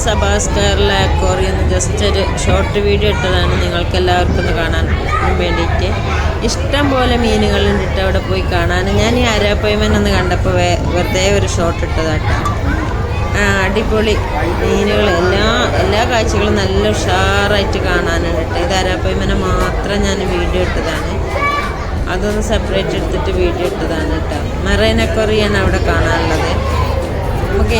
Sabas Kerala aquarium just ഒരു short video ഇട്ടതാണ് നിങ്ങൾക്ക് എല്ലാവർക്കും ഒന്ന് കാണാൻ വേണ്ടിയിട്ട്. ഇഷ്ടം പോലെ മീനുകളുണ്ടിട്ട് അവിടെ പോയി കാണാൻ. ഞാൻ ഈ ആരാപ്പയ്മൻ ഒന്ന് കണ്ടപ്പോൾ വെറുതെ ഒരു ഷോട്ട് ഇട്ടതാട്ടോ. അടിപൊളി മീനുകൾ, എല്ലാ കാഴ്ചകളും നല്ല ഉഷാറായിട്ട് കാണാനുണ്ട്. ഇത് ആരാപ്പയ്മനെ മാത്രം ഞാൻ വീഡിയോ ഇട്ടതാണ്. അതൊന്ന് സെപ്പറേറ്റ് എടുത്തിട്ട് വീഡിയോ ഇട്ടതാണ് കേട്ടോ. മറൈൻ അക്വേറിയാണ് അവിടെ കാണാനുള്ളത്. നമുക്ക്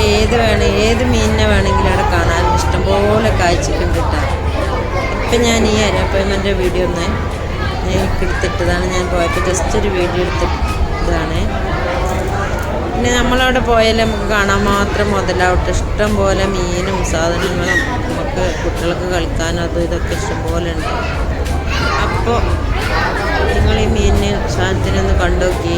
ഏത് മീനിനെ വേണമെങ്കിലും അവിടെ കാണാൻ ഇഷ്ടംപോലെ കാഴ്ചക്കുണ്ട് കേട്ടോ. ഇപ്പം ഞാൻ ഈ ആരാപ്പയ്മൻ്റെ വീഡിയോ ഒന്ന് എടുത്തിട്ടതാണ്. ഞാൻ പോയപ്പോൾ ജസ്റ്റ് ഒരു വീഡിയോ എടുത്തിട്ടതാണ്. പിന്നെ നമ്മളവിടെ പോയാൽ നമുക്ക് കാണാൻ മാത്രം മുതലാവട്ടെ. ഇഷ്ടം പോലെ മീനും സാധനങ്ങളും നമുക്ക് കുട്ടികൾക്ക് കളിക്കാനും അതും ഇതൊക്കെ ഇഷ്ടംപോലെ ഉണ്ട്. അപ്പോൾ നിങ്ങൾ ഈ മീനിന് സാധനത്തിനൊന്ന് കണ്ടുനോക്കി.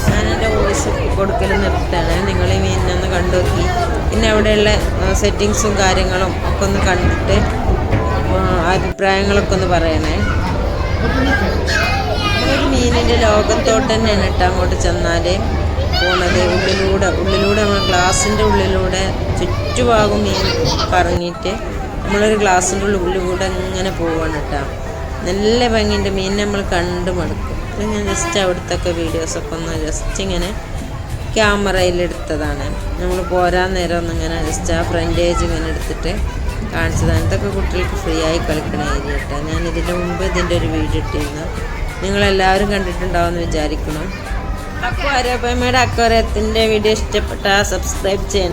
ഞാനെൻ്റെ വോയിസ് കൊടുക്കൽ നിർത്തുകയാണ്. നിങ്ങൾ ഈ മീനിനൊന്ന് കണ്ടുനോക്കി. പിന്നെ അവിടെയുള്ള സെറ്റിങ്സും കാര്യങ്ങളും ഒക്കെ ഒന്ന് കണ്ടിട്ട് അഭിപ്രായങ്ങളൊക്കെ ഒന്ന് പറയണേ. നമ്മളൊരു മീനിൻ്റെ ലോകത്തോട്ട് തന്നെയാണ് കേട്ടോ അങ്ങോട്ട് ചെന്നാൽ പോണത്. ഉള്ളിലൂടെ നമ്മൾ ഗ്ലാസിൻ്റെ ഉള്ളിലൂടെ ചുറ്റുഭാഗം മീൻ കറങ്ങിയിട്ട് നമ്മളൊരു ഗ്ലാസിൻ്റെ ഉള്ളിലൂടെ ഇങ്ങനെ പോവാണ് കേട്ടോ. നല്ല ഭംഗിയുണ്ട്. മീൻ നമ്മൾ കണ്ടു മടുക്കും. ഇത് ഞാൻ ജസ്റ്റ് അവിടുത്തെ വീഡിയോസൊക്കെ ഒന്ന് ജസ്റ്റ് ഇങ്ങനെ ക്യാമറയിലെടുത്തതാണ്. നമ്മൾ പോരാൻ നേരം ഒന്നിങ്ങനെ ജസ്റ്റ് ആ ഫ്രണ്ടേജ് ഇങ്ങനെ എടുത്തിട്ട് കാണിച്ചതാണ്. ഇതൊക്കെ കുട്ടികൾക്ക് ഫ്രീ ആയി കളിക്കണ ഏരിയ കേട്ടോ. ഞാൻ ഇതിൻ്റെ മുമ്പ് ഇതിൻ്റെ ഒരു വീഡിയോ ഇട്ടിരുന്നു. നിങ്ങളെല്ലാവരും കണ്ടിട്ടുണ്ടാവുമെന്ന് വിചാരിക്കണം. അപ്പോൾ ആരാപ്പയ്മയുടെ അക്വേറിയത്തിൻ്റെ വീഡിയോ ഇഷ്ടപ്പെട്ടാൽ സബ്സ്ക്രൈബ് ചെയ്യണം.